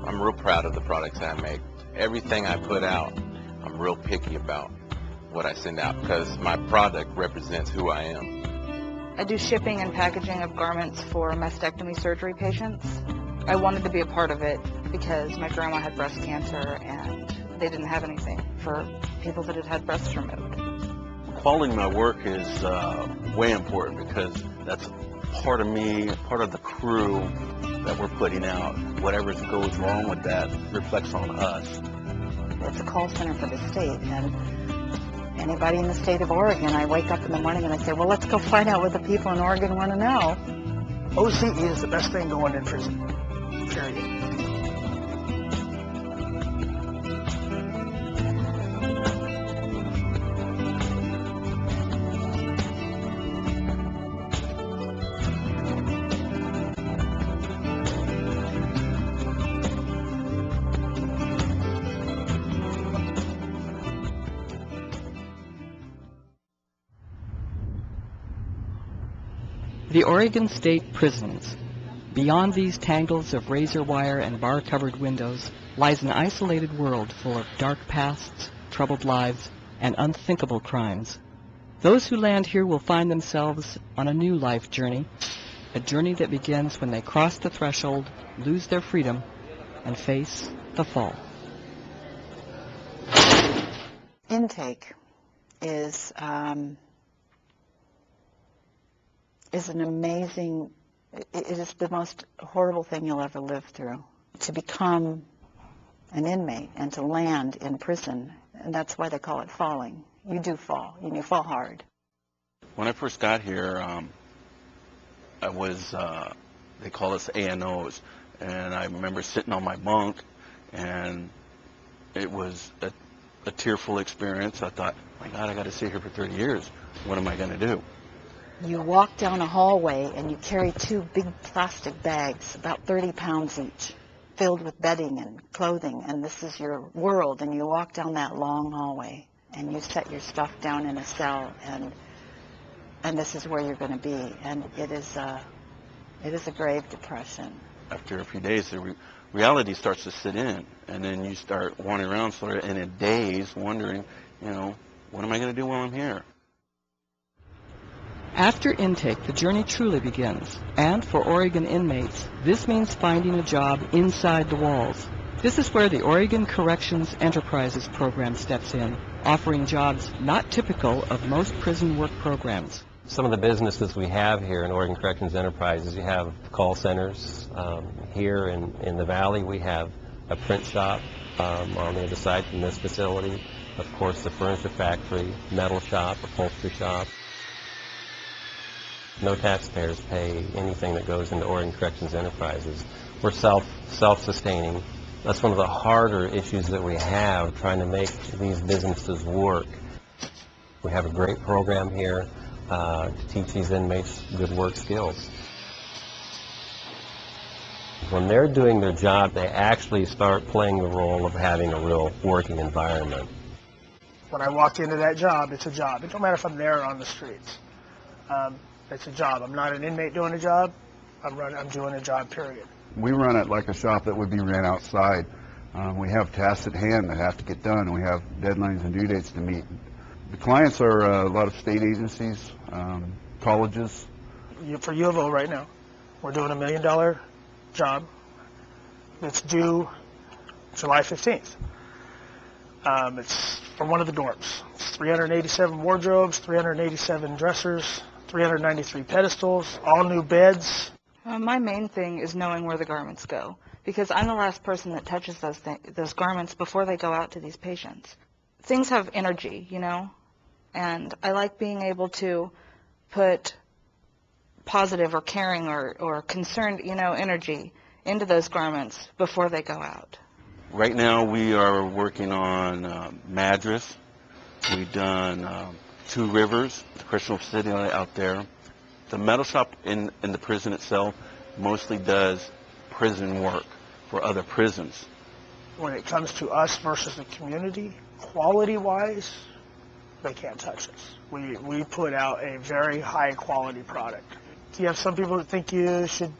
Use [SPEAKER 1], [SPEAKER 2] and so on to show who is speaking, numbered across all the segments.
[SPEAKER 1] I'm real proud of the products I make. Everything I put out, I'm real picky about what I send out because my product represents who I am.
[SPEAKER 2] I do shipping and packaging of garments for mastectomy surgery patients. I wanted to be a part of it because my grandma had breast cancer and they didn't have anything for people that had had breasts removed.
[SPEAKER 3] Quality of my work is way important because that's part of me, part of the crew that we're putting out. Whatever goes wrong with that reflects on us.
[SPEAKER 4] It's a call center for the state, and anybody in the state of Oregon, I wake up in the morning and I say, well, let's go find out what the people in Oregon want to know.
[SPEAKER 5] OCE is the best thing going in prison, period.
[SPEAKER 6] The Oregon State Prisons. Beyond these tangles of razor wire and bar-covered windows lies an isolated world full of dark pasts, troubled lives, and unthinkable crimes. Those who land here will find themselves on a new life journey, a journey that begins when they cross the threshold, lose their freedom, and face the fall.
[SPEAKER 4] Intake is an amazing, it is the most horrible thing you'll ever live through. To become an inmate and to land in prison, and that's why they call it falling. You do fall, and you fall hard.
[SPEAKER 3] When I first got here, I was, they call us A&Os, and I remember sitting on my bunk, and it was a tearful experience. I thought, my God, I got to sit here for 30 years. What am I going to do?
[SPEAKER 4] You walk down a hallway and you carry two big plastic bags, about 30 pounds each, filled with bedding and clothing, and this is your world, and you walk down that long hallway and you set your stuff down in a cell, and this is where you're going to be, and it is a grave depression.
[SPEAKER 3] After a few days, the reality starts to sit in, and then you start wandering around sort of in a daze, wondering, you know, what am I going to do while I'm here?
[SPEAKER 6] After intake, the journey truly begins, and for Oregon inmates, this means finding a job inside the walls. This is where the Oregon Corrections Enterprises program steps in, offering jobs not typical of most prison work programs.
[SPEAKER 7] Some of the businesses we have here in Oregon Corrections Enterprises, you have call centers. Here in the Valley, we have a print shop on the other side from this facility. Of course, the furniture factory, metal shop, upholstery shop. No taxpayers pay anything that goes into Oregon Corrections Enterprises. We're self-sustaining. That's one of the harder issues that we have, trying to make these businesses work. We have a great program here to teach these inmates good work skills. When they're doing their job, they actually start playing the role of having a real working environment.
[SPEAKER 5] When I walk into that job, it's a job. It don't matter if I'm there or on the streets. It's a job. I'm not an inmate doing a job. I'm doing a job, period.
[SPEAKER 8] We run it like a shop that would be ran outside. We have tasks at hand that have to get done. We have deadlines and due dates to meet. The clients are a lot of state agencies, colleges.
[SPEAKER 5] For U of O right now, we're doing $1 million job that's due July 15th. It's for one of the dorms. It's 387 wardrobes, 387 dressers, 393 pedestals, all new beds.
[SPEAKER 2] My main thing is knowing where the garments go, because I'm the last person that touches those garments before they go out to these patients. Things have energy, you know, and I like being able to put positive or caring or concerned, you know, energy into those garments before they go out.
[SPEAKER 3] Right now we are working on Madras. We've done Two Rivers, the correctional facility out there. The metal shop in the prison itself mostly does prison work for other prisons.
[SPEAKER 5] When it comes to us versus the community, quality-wise, they can't touch us. We put out a very high-quality product. You have some people that think you should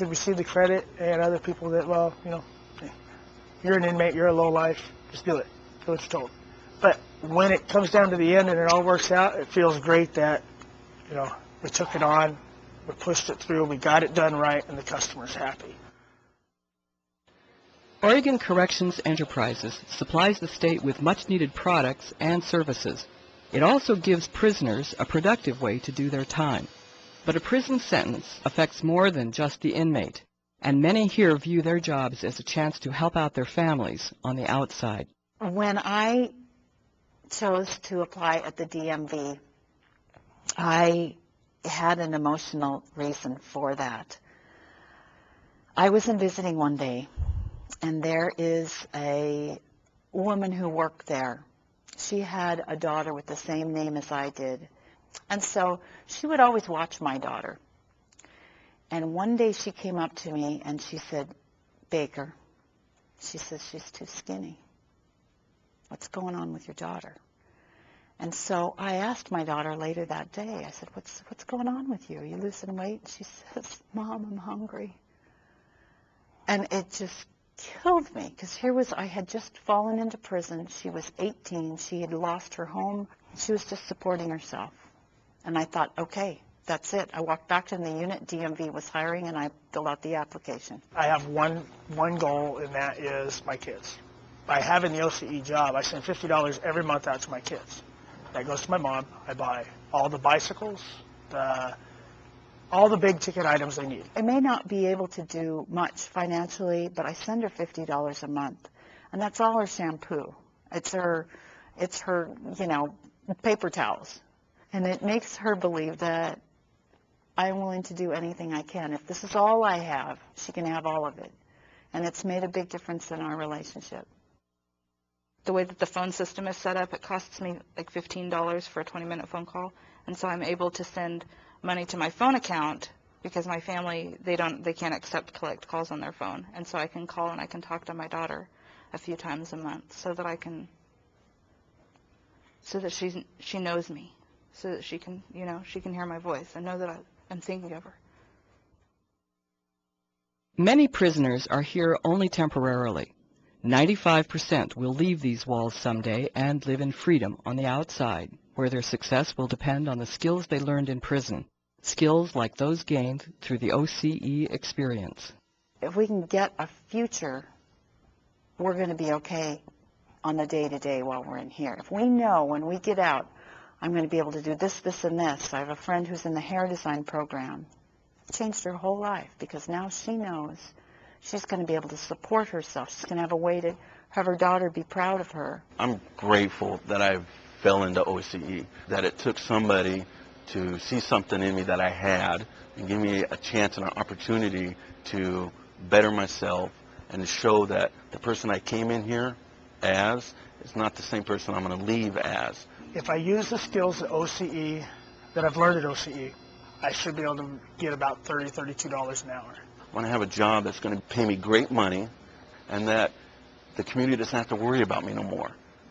[SPEAKER 5] receive the credit, and other people that, well, you know, You're an inmate, you're a lowlife, just do it. Do what you're told. But when it comes down to the end and it all works out, it feels great that, you know, we took it on, we pushed it through, we got it done right, and the customer's happy.
[SPEAKER 6] Oregon Corrections Enterprises supplies the state with much-needed products and services. It also gives prisoners a productive way to do their time. But a prison sentence affects more than just the inmate, and many here view their jobs as a chance to help out their families on the outside.
[SPEAKER 4] When I chose to apply at the DMV, I had an emotional reason for that. I was in visiting one day, and there is a woman who worked there. She had a daughter with the same name as I did, and so she would always watch my daughter. And one day she came up to me and she said, "Baker," she says, "she's too skinny. What's going on with your daughter?" And so I asked my daughter later that day, I said, what's going on with you? Are you losing weight? She says, "Mom, I'm hungry." And it just killed me, because I had just fallen into prison. She was 18. She had lost her home. She was just supporting herself. And I thought, okay, that's it. I walked back to the unit. DMV was hiring, and I filled out the application.
[SPEAKER 5] I have one goal, and that is my kids. By having the OCE job, I send $50 every month out to my kids. That goes to my mom. I buy all the bicycles, all the big ticket items they need.
[SPEAKER 4] I may not be able to do much financially, but I send her $50 a month, and that's all her shampoo. It's her, you know, paper towels, and it makes her believe that I'm willing to do anything I can. If this is all I have, she can have all of it, and it's made a big difference in our relationship.
[SPEAKER 2] The way that the phone system is set up, it costs me like $15 for a 20-minute phone call, and so I'm able to send money to my phone account because my family, they can't collect calls on their phone, and so I can call and I can talk to my daughter a few times a month so that she knows me, so that she can, you know, she can hear my voice and know that I'm thinking of her.
[SPEAKER 6] Many prisoners are here only temporarily. 95% will leave these walls someday and live in freedom on the outside, where their success will depend on the skills they learned in prison, skills like those gained through the OCE experience.
[SPEAKER 4] If we can get a future, we're going to be okay on the day-to-day while we're in here. If we know when we get out, I'm going to be able to do this, this, and this. I have a friend who's in the hair design program. It changed her whole life, because now she knows she's going to be able to support herself. She's going to have a way to have her daughter be proud of her.
[SPEAKER 3] I'm grateful that I fell into OCE, that it took somebody to see something in me that I had and give me a chance and an opportunity to better myself and to show that the person I came in here as is not the same person I'm going to leave as.
[SPEAKER 5] If I use the skills at OCE that I've learned at OCE, I should be able to get about $30, $32 an hour.
[SPEAKER 3] I want to have a job that's going to pay me great money, and that the community doesn't have to worry about me no more.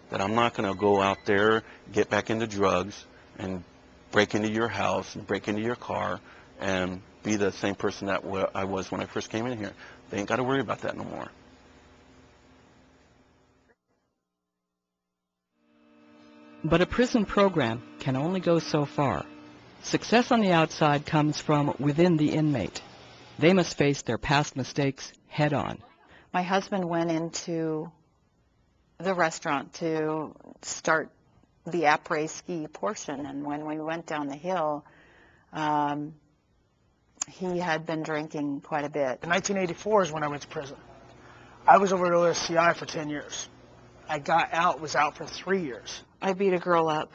[SPEAKER 3] That I'm not going to go out there, get back into drugs, and break into your house and break into your car and be the same person that I was when I first came in here. They ain't got to worry about that no more.
[SPEAKER 6] But a prison program can only go so far. Success on the outside comes from within the inmate. They must face their past mistakes head on.
[SPEAKER 4] My husband went into the restaurant to start the après-ski portion, and when we went down the hill, he had been drinking quite a bit.
[SPEAKER 5] In 1984 is when I went to prison. I was over at OSCI for 10 years. I was out for 3 years.
[SPEAKER 2] I beat a girl up.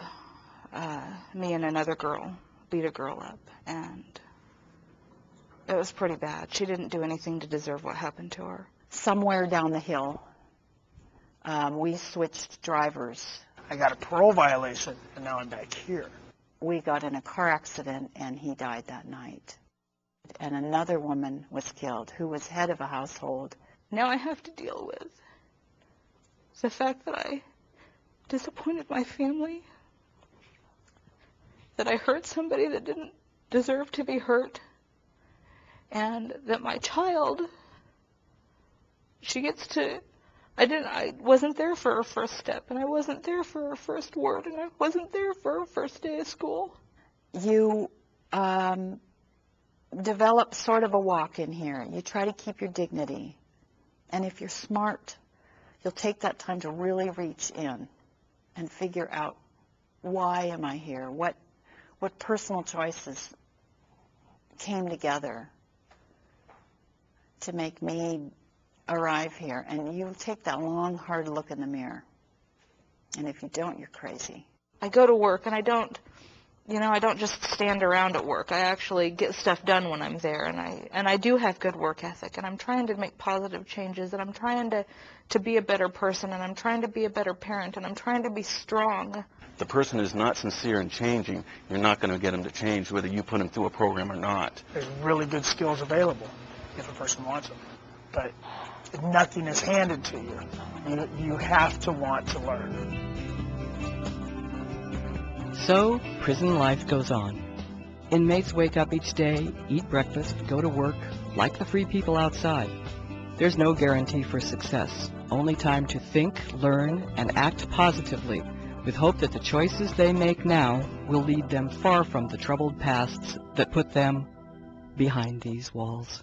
[SPEAKER 2] Me and another girl beat a girl up, and it was pretty bad. She didn't do anything to deserve what happened to her.
[SPEAKER 4] Somewhere down the hill, we switched drivers.
[SPEAKER 5] I got a parole violation, and now I'm back here.
[SPEAKER 4] We got in a car accident, and he died that night. And another woman was killed who was head of a household.
[SPEAKER 2] Now I have to deal with the fact that I disappointed my family, that I hurt somebody that didn't deserve to be hurt, and that my child, she gets to I wasn't there for her first step, and I wasn't there for her first word, and I wasn't there for her first day of school.
[SPEAKER 4] You develop sort of a walk in here. You try to keep your dignity. And if you're smart, you'll take that time to really reach in and figure out, why am I here? What personal choices came together to make me arrive here? And you take that long, hard look in the mirror. And if you don't, you're crazy.
[SPEAKER 2] I go to work, and I don't just stand around at work. I actually get stuff done when I'm there, and I do have good work ethic, and I'm trying to make positive changes, and I'm trying to be a better person, and I'm trying to be a better parent, and I'm trying to be strong.
[SPEAKER 3] The person is not sincere in changing, you're not going to get them to change, whether you put them through a program or not.
[SPEAKER 5] There's really good skills available if a person wants them, but nothing is handed to you. You have to want to learn.
[SPEAKER 6] So, prison life goes on. Inmates wake up each day, eat breakfast, go to work, like the free people outside. There's no guarantee for success, only time to think, learn, and act positively, with hope that the choices they make now will lead them far from the troubled pasts that put them behind these walls.